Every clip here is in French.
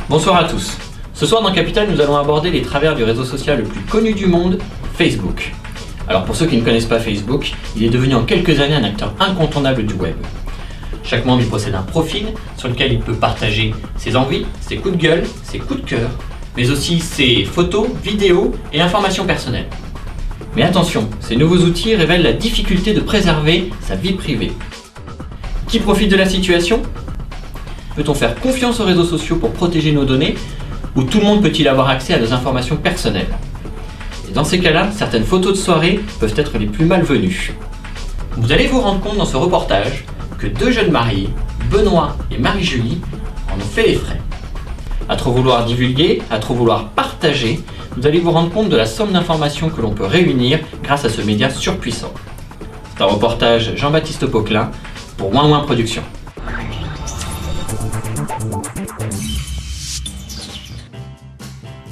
Bonsoir à tous. Ce soir dans Capital, nous allons aborder les travers du réseau social le plus connu du monde, Facebook. Alors pour ceux qui ne connaissent pas Facebook, il est devenu en quelques années un acteur incontournable du web. Chaque membre y possède un profil sur lequel il peut partager ses envies, ses coups de gueule, ses coups de cœur, mais aussi ses photos, vidéos et informations personnelles. Mais attention, ces nouveaux outils révèlent la difficulté de préserver sa vie privée. Qui profite de la situation ? Peut-on faire confiance aux réseaux sociaux pour protéger nos données, ou tout le monde peut-il avoir accès à nos informations personnelles ? Et dans ces cas-là, certaines photos de soirée peuvent être les plus malvenues. Vous allez vous rendre compte dans ce reportage que deux jeunes mariés, Benoît et Marie-Julie, en ont fait les frais. À trop vouloir divulguer, à trop vouloir partager, vous allez vous rendre compte de la somme d'informations que l'on peut réunir grâce à ce média surpuissant. C'est un reportage Jean-Baptiste Poquelin pour Ouin Ouin Productions.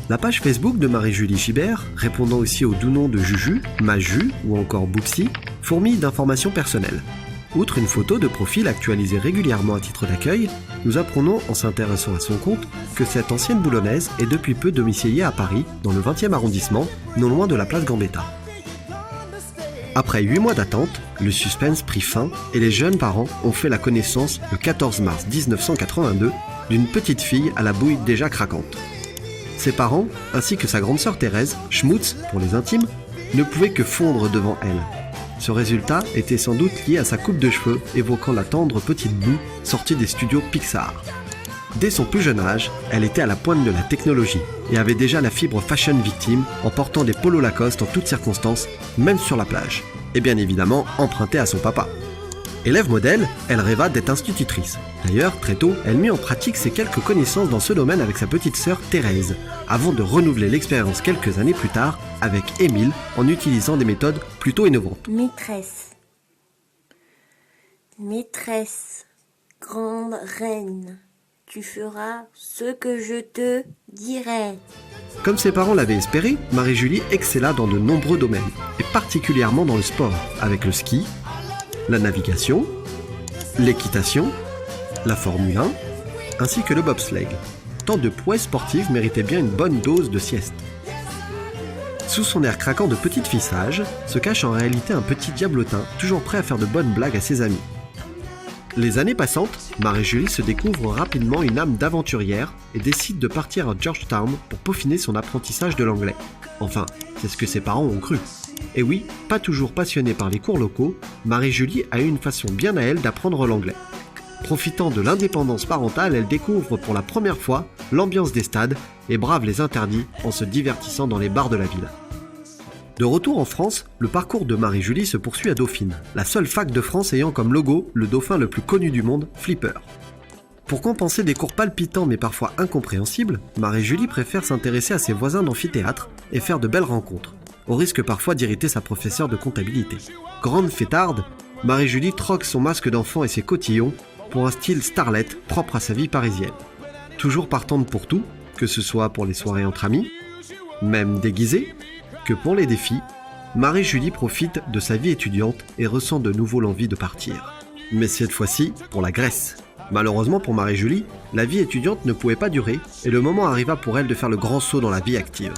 La page Facebook de Marie-Julie Gibert, répondant aussi au doux nom de Juju, Maju ou encore Boupsi, fourmille d'informations personnelles. Outre une photo de profil actualisée régulièrement à titre d'accueil, nous apprenons en s'intéressant à son compte que cette ancienne boulonnaise est depuis peu domiciliée à Paris, dans le 20e arrondissement, non loin de la place Gambetta. Après 8 mois d'attente, le suspense prit fin et les jeunes parents ont fait la connaissance le 14 mars 1982 d'une petite fille à la bouille déjà craquante. Ses parents, ainsi que sa grande sœur Thérèse, Schmutz pour les intimes, ne pouvaient que fondre devant elle. Ce résultat était sans doute lié à sa coupe de cheveux évoquant la tendre petite boue sortie des studios Pixar. Dès son plus jeune âge, elle était à la pointe de la technologie et avait déjà la fibre fashion victime en portant des polos Lacoste en toutes circonstances, même sur la plage, et bien évidemment empruntée à son papa. Élève modèle, elle rêva d'être institutrice. D'ailleurs, très tôt, elle mit en pratique ses quelques connaissances dans ce domaine avec sa petite sœur Thérèse, avant de renouveler l'expérience quelques années plus tard avec Émile en utilisant des méthodes plutôt innovantes. Maîtresse, grande reine, tu feras ce que je te dirai. Comme ses parents l'avaient espéré, Marie-Julie excella dans de nombreux domaines, et particulièrement dans le sport, avec le ski, la navigation, l'équitation, la Formule 1, ainsi que le bobsleigh. Tant de prouesses sportives méritaient bien une bonne dose de sieste. Sous son air craquant de petite fille sage, se cache en réalité un petit diablotin, toujours prêt à faire de bonnes blagues à ses amis. Les années passantes, Marie-Julie se découvre rapidement une âme d'aventurière et décide de partir à Georgetown pour peaufiner son apprentissage de l'anglais. Enfin, c'est ce que ses parents ont cru. Et oui, pas toujours passionnée par les cours locaux, Marie-Julie a eu une façon bien à elle d'apprendre l'anglais. Profitant de l'indépendance parentale, elle découvre pour la première fois l'ambiance des stades et brave les interdits en se divertissant dans les bars de la ville. De retour en France, le parcours de Marie-Julie se poursuit à Dauphine, la seule fac de France ayant comme logo le dauphin le plus connu du monde, Flipper. Pour compenser des cours palpitants mais parfois incompréhensibles, Marie-Julie préfère s'intéresser à ses voisins d'amphithéâtre et faire de belles rencontres, au risque parfois d'irriter sa professeure de comptabilité. Grande fêtarde, Marie-Julie troque son masque d'enfant et ses cotillons pour un style starlet propre à sa vie parisienne. Toujours partante pour tout, que ce soit pour les soirées entre amis, même déguisée, que pour les défis, Marie-Julie profite de sa vie étudiante et ressent de nouveau l'envie de partir. Mais cette fois-ci, pour la Grèce. Malheureusement pour Marie-Julie, la vie étudiante ne pouvait pas durer et le moment arriva pour elle de faire le grand saut dans la vie active.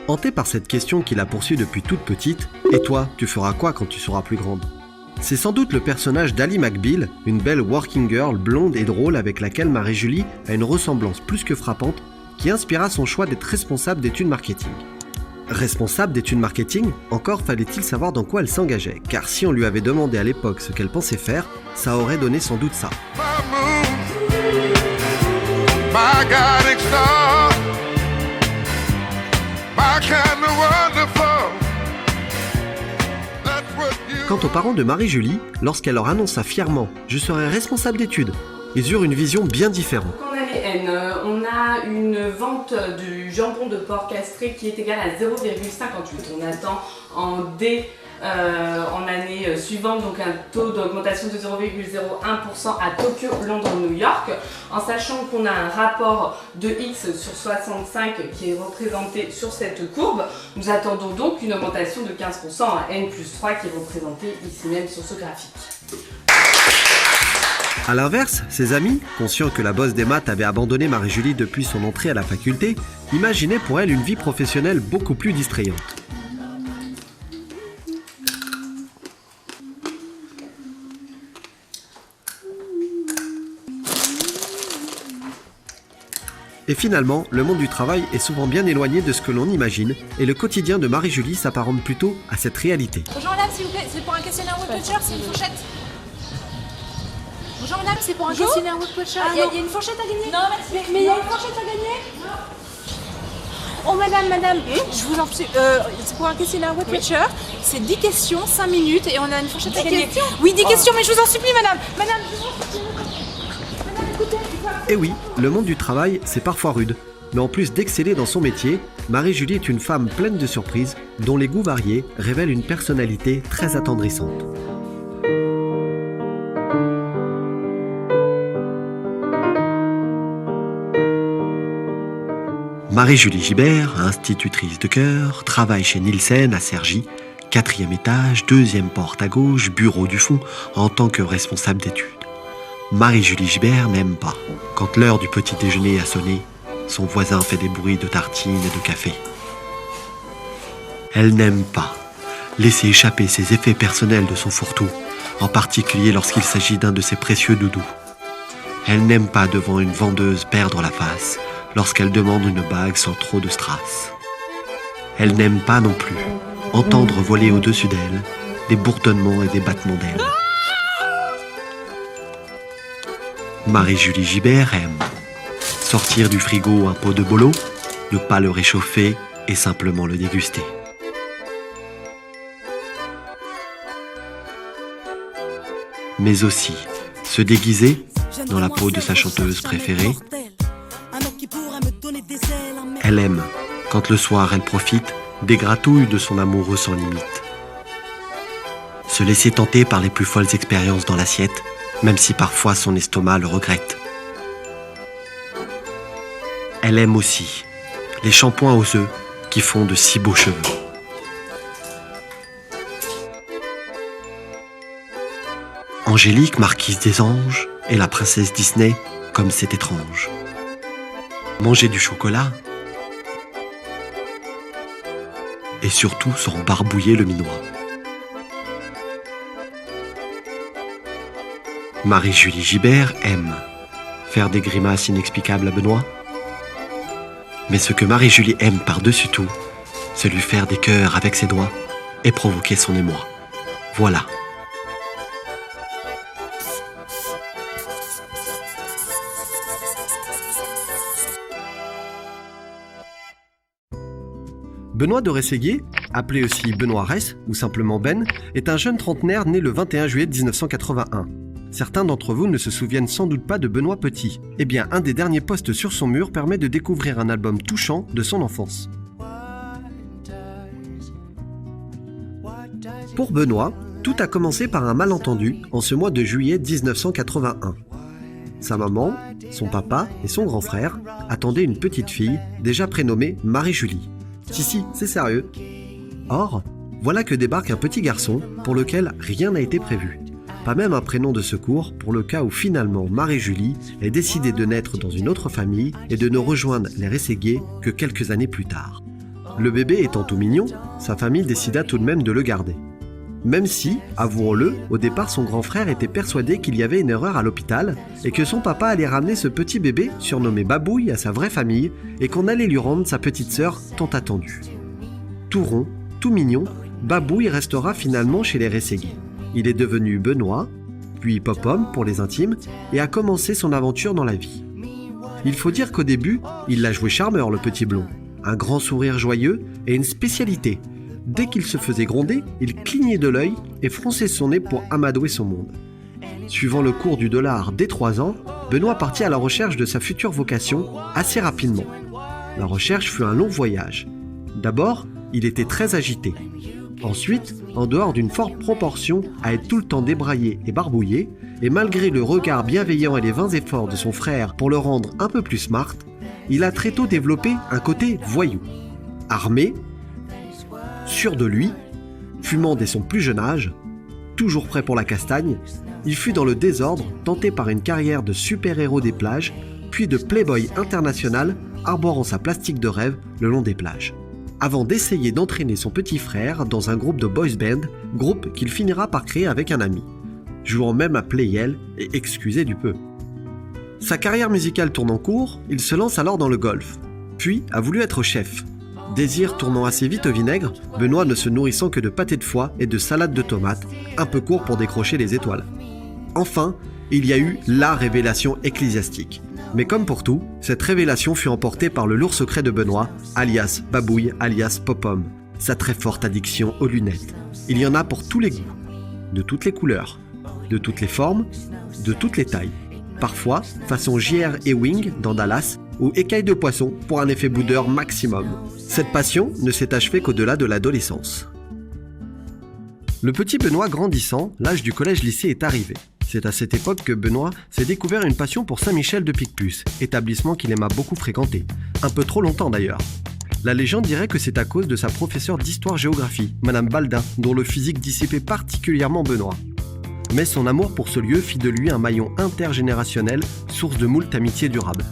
Hantée par cette question qui la poursuit depuis toute petite, « Et toi, tu feras quoi quand tu seras plus grande ?» C'est sans doute le personnage d'Ally McBeal, une belle working girl blonde et drôle avec laquelle Marie-Julie a une ressemblance plus que frappante, qui inspira son choix d'être responsable d'études marketing. Responsable d'études marketing, encore fallait-il savoir dans quoi elle s'engageait, car si on lui avait demandé à l'époque ce qu'elle pensait faire, ça aurait donné sans doute ça. Quant aux parents de Marie-Julie, lorsqu'elle leur annonça fièrement « Je serai responsable d'études », ils eurent une vision bien différente. On a les N, on a une vente du jambon de porc castré qui est égale à 0,58. On attend en D en année suivante, donc un taux d'augmentation de 0,01% à Tokyo, Londres, New York, en sachant qu'on a un rapport de X sur 65 qui est représenté sur cette courbe. Nous attendons donc une augmentation de 15% à N+3 qui est représentée ici même sur ce graphique. A l'inverse, ses amis, conscients que la bosse des maths avait abandonné Marie-Julie depuis son entrée à la faculté, imaginaient pour elle une vie professionnelle beaucoup plus distrayante. Et finalement, le monde du travail est souvent bien éloigné de ce que l'on imagine, et le quotidien de Marie-Julie s'apparente plutôt à cette réalité. Bonjour madame, s'il vous plaît, c'est pour un questionnaire Webwatcher, c'est une fourchette. Bonjour madame, c'est pour un questionnaire Webwatcher. Il y a une fourchette à gagner. Non, merci. Mais il y a une fourchette à gagner. Oh madame, je vous en prie, c'est pour un questionnaire Webwatcher, c'est 10 questions, 5 minutes et on a une fourchette à gagner. Oui, 10 questions, mais je vous en supplie madame. Madame, je vous en supplie. Madame, écoutez. Et oui, le monde du travail, c'est parfois rude. Mais en plus d'exceller dans son métier, Marie-Julie est une femme pleine de surprises, dont les goûts variés révèlent une personnalité très attendrissante. Marie-Julie Gibert, institutrice de chœur, travaille chez Nielsen à Cergy, 4e étage, 2e porte à gauche, bureau du fond, en tant que responsable d'études. Marie-Julie Gibert n'aime pas, quand l'heure du petit déjeuner a sonné, son voisin fait des bruits de tartines et de café. Elle n'aime pas laisser échapper ses effets personnels de son fourre-tout, en particulier lorsqu'il s'agit d'un de ses précieux doudous. Elle n'aime pas devant une vendeuse perdre la face, lorsqu'elle demande une bague sans trop de strass. Elle n'aime pas non plus entendre voler au-dessus d'elle des bourdonnements et des battements d'ailes. Marie-Julie Gibert aime sortir du frigo un pot de bolo, ne pas le réchauffer et simplement le déguster. Mais aussi se déguiser dans la peau de sa chanteuse préférée. Elle aime quand le soir elle profite des gratouilles de son amoureux sans limite. Se laisser tenter par les plus folles expériences dans l'assiette, même si parfois son estomac le regrette. Elle aime aussi les shampoings aux œufs qui font de si beaux cheveux. Angélique, marquise des anges, et la princesse Disney, comme c'est étrange. Manger du chocolat et surtout s'en barbouiller le minois. Marie-Julie Gibert aime faire des grimaces inexplicables à Benoît. Mais ce que Marie-Julie aime par-dessus tout, c'est lui faire des cœurs avec ses doigts et provoquer son émoi. Voilà. Benoît de Rességuier, appelé aussi Benoît Ress ou simplement Ben, est un jeune trentenaire né le 21 juillet 1981. Certains d'entre vous ne se souviennent sans doute pas de Benoît Petit. Eh bien, un des derniers posts sur son mur permet de découvrir un album touchant de son enfance. Pour Benoît, tout a commencé par un malentendu en ce mois de juillet 1981. Sa maman, son papa et son grand frère attendaient une petite fille déjà prénommée Marie-Julie. Si, c'est sérieux. Or, voilà que débarque un petit garçon pour lequel rien n'a été prévu. Pas même un prénom de secours pour le cas où finalement Marie-Julie ait décidé de naître dans une autre famille et de ne rejoindre les Rességuier que quelques années plus tard. Le bébé étant tout mignon, sa famille décida tout de même de le garder. Même si, avouons-le, au départ son grand frère était persuadé qu'il y avait une erreur à l'hôpital et que son papa allait ramener ce petit bébé, surnommé Babouille, à sa vraie famille et qu'on allait lui rendre sa petite sœur tant attendue. Tout rond, tout mignon, Babouille restera finalement chez les Rességuier. Il est devenu Benoît, puis Pop-Homme pour les intimes et a commencé son aventure dans la vie. Il faut dire qu'au début, il l'a joué charmeur le petit blond, un grand sourire joyeux et une spécialité. Dès qu'il se faisait gronder, il clignait de l'œil et fronçait son nez pour amadouer son monde. Suivant le cours du dollar dès 3 ans, Benoît partit à la recherche de sa future vocation assez rapidement. La recherche fut un long voyage. D'abord, il était très agité. Ensuite, en dehors d'une forte proportion à être tout le temps débraillé et barbouillé, et malgré le regard bienveillant et les vains efforts de son frère pour le rendre un peu plus smart, il a très tôt développé un côté voyou. Armé, sûr de lui, fumant dès son plus jeune âge, toujours prêt pour la castagne, il fut dans le désordre tenté par une carrière de super-héros des plages, puis de playboy international arborant sa plastique de rêve le long des plages. Avant d'essayer d'entraîner son petit frère dans un groupe de boys band, groupe qu'il finira par créer avec un ami, jouant même à Playel et excusez du peu. Sa carrière musicale tourne en cours, il se lance alors dans le golf, puis a voulu être chef. Désir tournant assez vite au vinaigre, Benoît ne se nourrissant que de pâté de foie et de salade de tomates, un peu court pour décrocher les étoiles. Enfin, il y a eu la révélation ecclésiastique. Mais comme pour tout, cette révélation fut emportée par le lourd secret de Benoît, alias Babouille, alias Popom, sa très forte addiction aux lunettes. Il y en a pour tous les goûts, de toutes les couleurs, de toutes les formes, de toutes les tailles. Parfois, façon J.R. Ewing dans Dallas, ou écaille de poisson pour un effet boudeur maximum. Cette passion ne s'est achevée qu'au-delà de l'adolescence. Le petit Benoît grandissant, l'âge du collège-lycée est arrivé. C'est à cette époque que Benoît s'est découvert une passion pour Saint-Michel de Picpus, établissement qu'il aima beaucoup fréquenter. Un peu trop longtemps d'ailleurs. La légende dirait que c'est à cause de sa professeure d'histoire-géographie, Madame Baldin, dont le physique dissipait particulièrement Benoît. Mais son amour pour ce lieu fit de lui un maillon intergénérationnel, source de moult amitiés durables.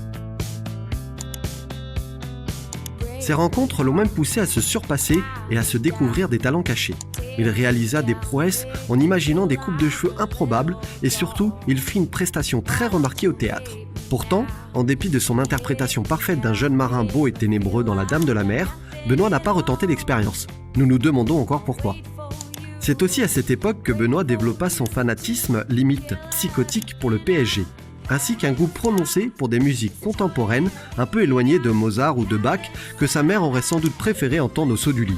Ces rencontres l'ont même poussé à se surpasser et à se découvrir des talents cachés. Il réalisa des prouesses en imaginant des coupes de cheveux improbables et surtout, il fit une prestation très remarquée au théâtre. Pourtant, en dépit de son interprétation parfaite d'un jeune marin beau et ténébreux dans La Dame de la Mer, Benoît n'a pas retenté l'expérience. Nous nous demandons encore pourquoi. C'est aussi à cette époque que Benoît développa son fanatisme limite psychotique pour le PSG, ainsi qu'un goût prononcé pour des musiques contemporaines un peu éloignées de Mozart ou de Bach que sa mère aurait sans doute préféré entendre au saut du lit.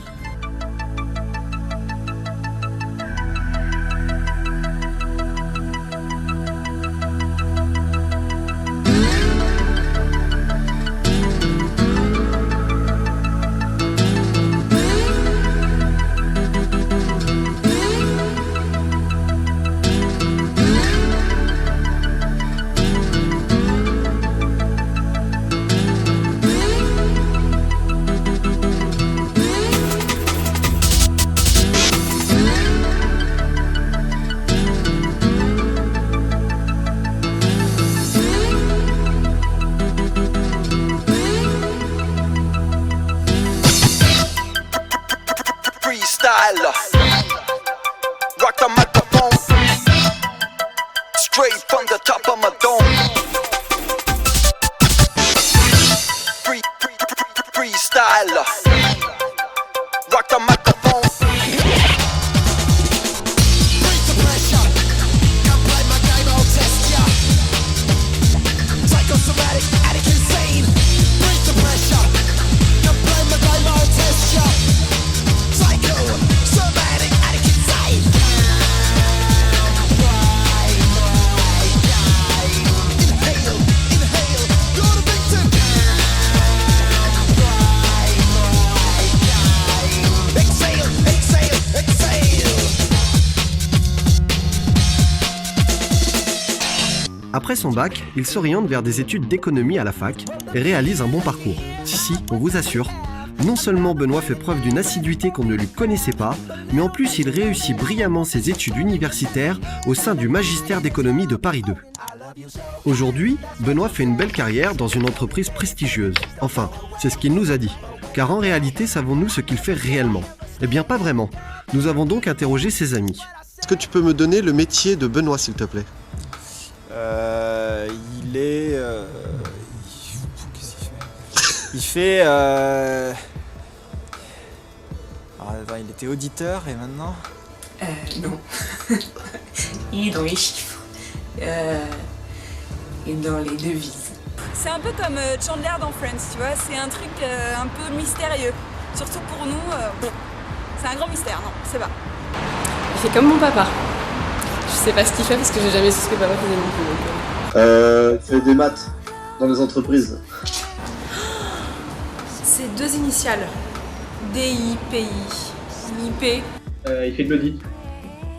Rock the microphone straight from the top of my dome. Freestyle. Rock the microphone. Breathe the pressure. Come play my game, I'll test ya. Psychosomatic, addict, insane. Breathe the pressure. Come play my game, I'll test ya. Psycho, somatic, addict, insane. Inhale, inhale, you're the victim. Exhale, exhale, exhale. Après son bac, il s'oriente vers des études d'économie à la fac et réalise un bon parcours. Si, on vous assure. Non seulement Benoît fait preuve d'une assiduité qu'on ne lui connaissait pas, mais en plus il réussit brillamment ses études universitaires au sein du magistère d'économie de Paris 2. Aujourd'hui, Benoît fait une belle carrière dans une entreprise prestigieuse. Enfin, c'est ce qu'il nous a dit. Car en réalité, savons-nous ce qu'il fait réellement ? Eh bien, pas vraiment. Nous avons donc interrogé ses amis. Est-ce que tu peux me donner le métier de Benoît, s'il te plaît ? Il est... Qu'est-ce qu'il fait ? Il fait... Alors, attends, il était auditeur et maintenant... Non. Il est dans les chiffres. Et dans les devises. C'est un peu comme Chandler dans Friends, tu vois, c'est un truc un peu mystérieux. Surtout pour nous, bon, c'est un grand mystère, non, c'est pas. Il fait comme mon papa. Je sais pas ce qu'il fait parce que j'ai jamais su ce que papa faisait non plus. Il fait des maths dans les entreprises. C'est deux initiales. DI, PI, IP. Il fait de l'audit.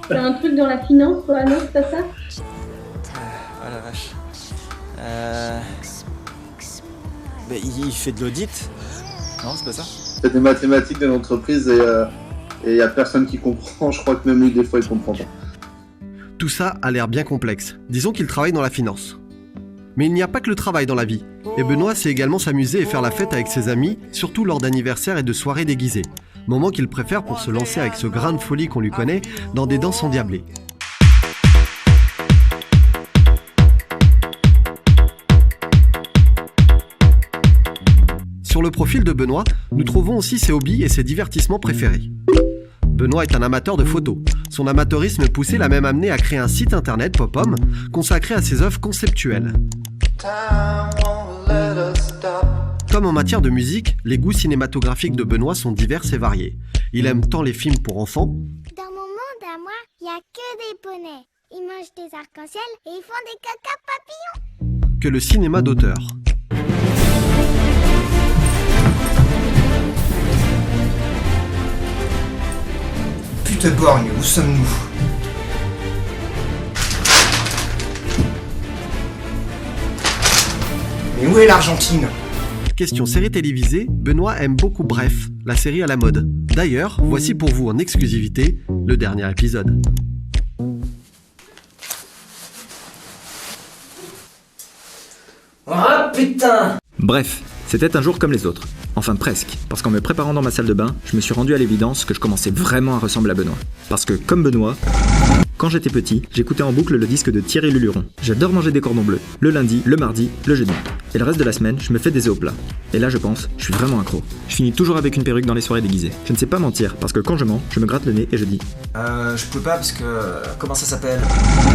C'est un truc dans la finance, quoi, non, c'est pas ça? Oh la vache. Mais il fait de l'audit? Non, c'est pas ça? Il fait des mathématiques de l'entreprise et il n'y a personne qui comprend. Je crois que même lui, des fois, il comprend pas. Tout ça a l'air bien complexe. Disons qu'il travaille dans la finance. Mais il n'y a pas que le travail dans la vie. Et Benoît sait également s'amuser et faire la fête avec ses amis, surtout lors d'anniversaires et de soirées déguisées. Moment qu'il préfère pour se lancer avec ce grain de folie qu'on lui connaît dans des danses endiablées. Sur le profil de Benoît, nous trouvons aussi ses hobbies et ses divertissements préférés. Benoît est un amateur de photos. Son amateurisme poussé l'a même amené à créer un site internet, Popom, consacré à ses œuvres conceptuelles. Comme en matière de musique, les goûts cinématographiques de Benoît sont divers et variés. Il aime tant les films pour enfants. Dans mon monde à moi, il n'y a que des poneys. Ils mangent des arcs-en-ciel et ils font des caca papillons. Que le cinéma d'auteur. Putain borgne, où sommes-nous? Mais où est l'Argentine? Question série télévisée, Benoît aime beaucoup Bref, la série à la mode. D'ailleurs, voici pour vous en exclusivité le dernier épisode. Ah putain! Bref, c'était un jour comme les autres. Enfin presque, parce qu'en me préparant dans ma salle de bain, je me suis rendu à l'évidence que je commençais vraiment à ressembler à Benoît. Parce que, comme Benoît, quand j'étais petit, j'écoutais en boucle le disque de Thierry Luluron. J'adore manger des cordons bleus, le lundi, le mardi, le jeudi. Et le reste de la semaine, je me fais des œufs au plat. Et là, je pense, je suis vraiment accro. Je finis toujours avec une perruque dans les soirées déguisées. Je ne sais pas mentir, parce que quand je mens, je me gratte le nez et je dis Je peux pas parce que... comment ça s'appelle?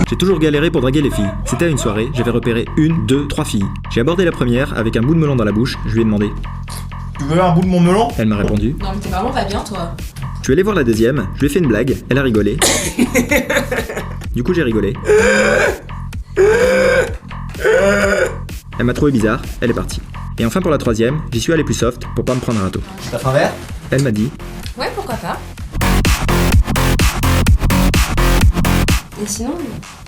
J'ai toujours galéré pour draguer les filles. C'était à une soirée, j'avais repéré 1, 2, 3 filles. J'ai abordé la première avec un bout de melon dans la bouche, je lui ai demandé Tu veux un bout de mon melon? Elle m'a répondu Non mais t'es vraiment pas bien toi. Je suis allé voir la deuxième, je lui ai fait une blague, elle a rigolé. Du coup j'ai rigolé. Elle m'a trouvé bizarre, elle est partie. Et enfin pour la troisième, j'y suis allé plus soft pour pas me prendre un râteau. T'as fait un verre? Elle m'a dit Ouais, pourquoi pas. Et sinon,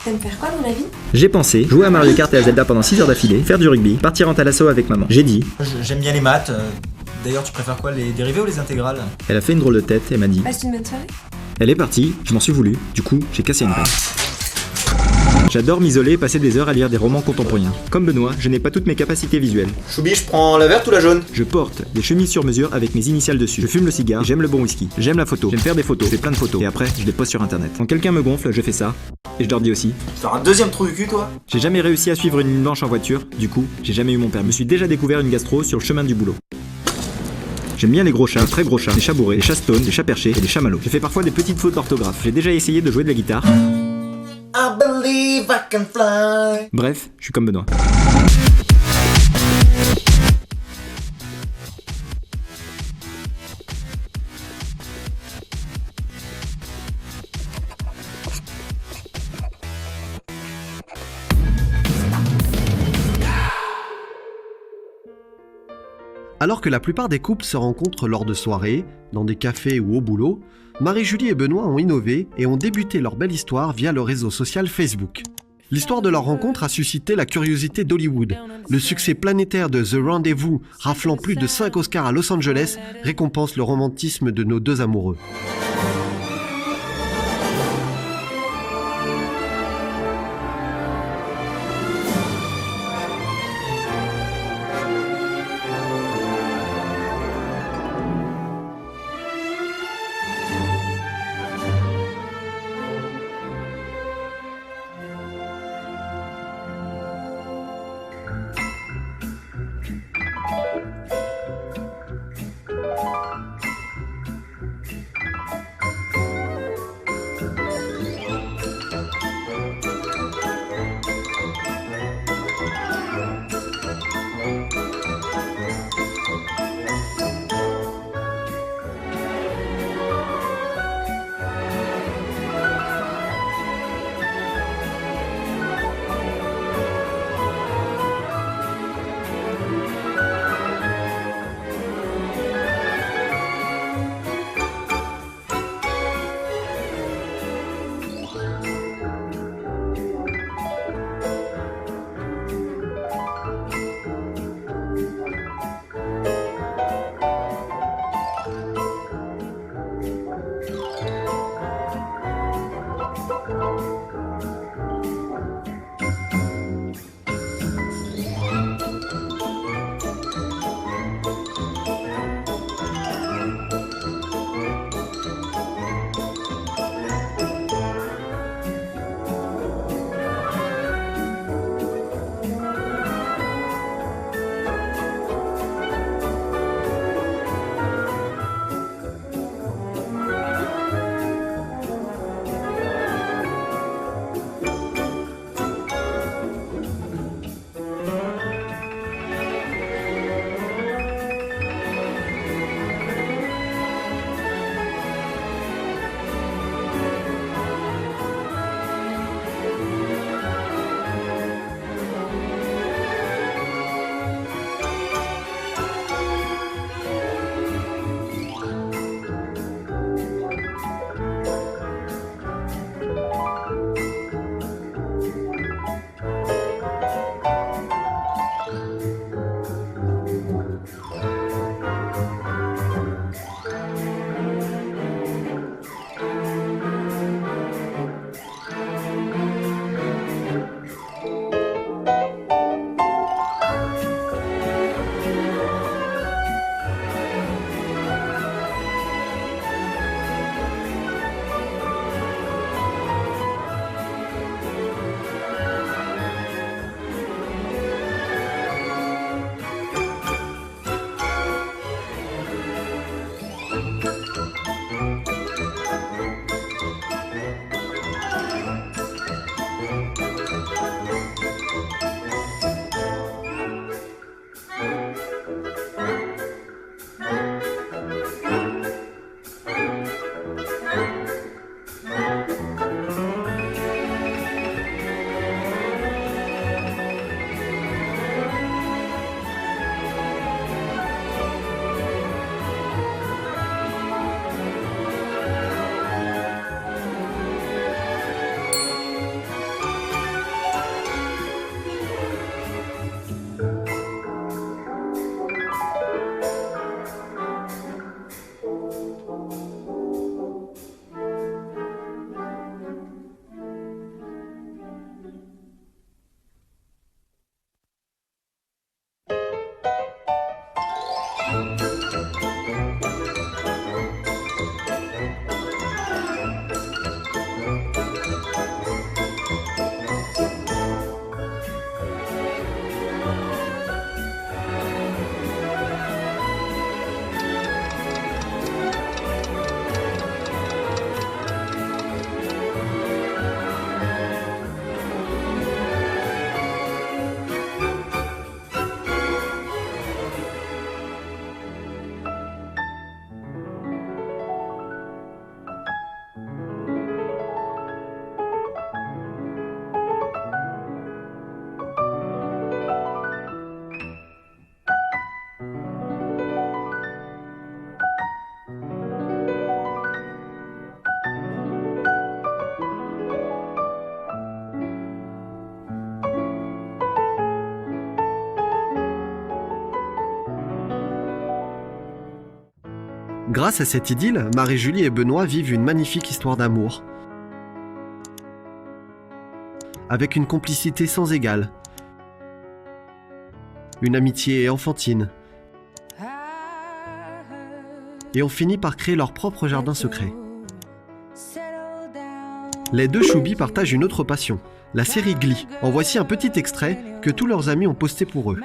t'aimes faire quoi dans la vie? j'ai pensé jouer à Mario Kart et à Zelda pendant 6 heures d'affilée, faire du rugby, partir en thalasso avec maman. J'ai dit J'aime bien les maths. D'ailleurs, tu préfères quoi, les dérivés ou les intégrales? Elle a fait une drôle de tête et m'a dit Passe une bonne soirée. Elle est partie, je m'en suis voulu, du coup j'ai cassé une règle. J'adore m'isoler et passer des heures à lire des romans contemporains. Comme Benoît, je n'ai pas toutes mes capacités visuelles. Choubi, je prends la verte ou la jaune? Je porte des chemises sur mesure avec mes initiales dessus. Je fume le cigare, j'aime le bon whisky, j'aime la photo, j'aime faire des photos, je fais plein de photos. Et après, je les poste sur internet. Quand quelqu'un me gonfle, je fais ça. Et je leur dis aussi. Tu fais un deuxième trou du cul, toi? J'ai jamais réussi à suivre une ligne blanche en voiture, du coup, j'ai jamais eu mon permis. Je me suis déjà découvert une gastro sur le chemin du boulot. J'aime bien les gros chats, très gros chats, les chats bourrés, les chats stones, les chats perchés et les chamallows. J'ai fait parfois des petites fautes d'orthographe. J'ai déjà essayé de jouer de la guitare. I believe I can fly. Bref, je suis comme Benoît. Alors que la plupart des couples se rencontrent lors de soirées, dans des cafés ou au boulot, Marie-Julie et Benoît ont innové et ont débuté leur belle histoire via le réseau social Facebook. L'histoire de leur rencontre a suscité la curiosité d'Hollywood. Le succès planétaire de The Rendezvous, raflant plus de 5 Oscars à Los Angeles, récompense le romantisme de nos deux amoureux. Grâce à cette idylle, Marie-Julie et Benoît vivent une magnifique histoire d'amour. Avec une complicité sans égale. Une amitié enfantine. Et ont fini par créer leur propre jardin secret. Les deux choubis partagent une autre passion, la série Glee. En voici un petit extrait que tous leurs amis ont posté pour eux.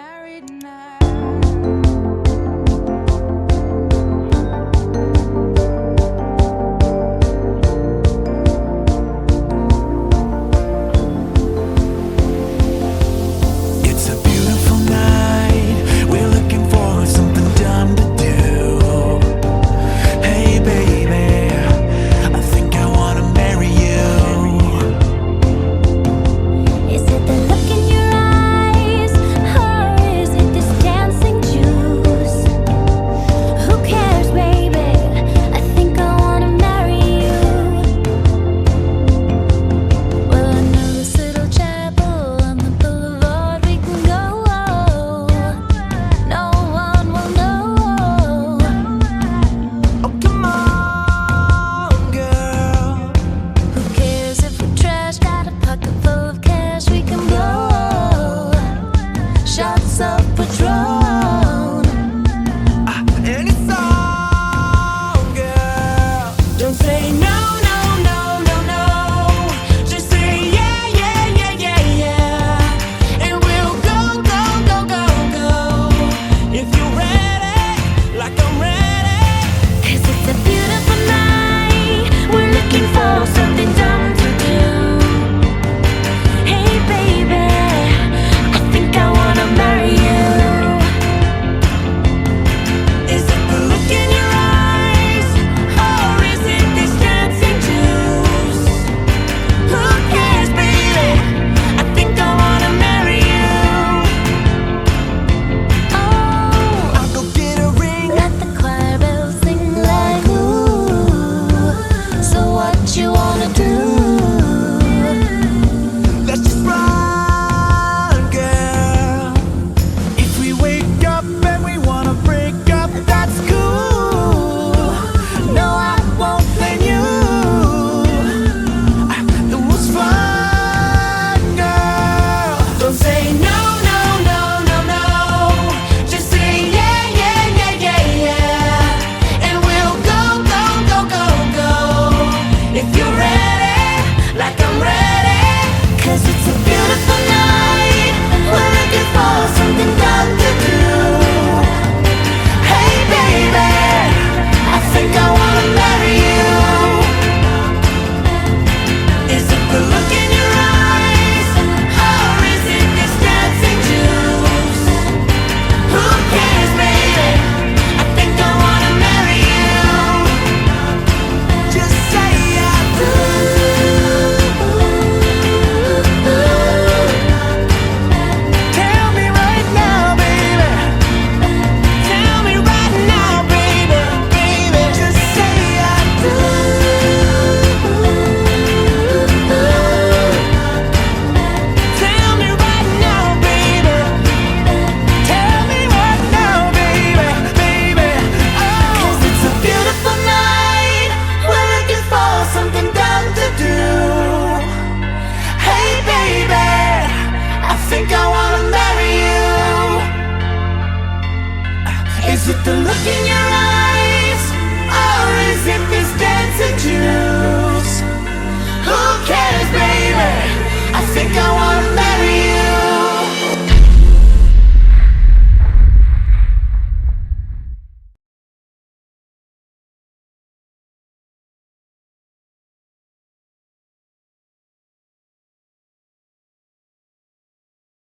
Is it the look in your eyes, or is it this dancing June?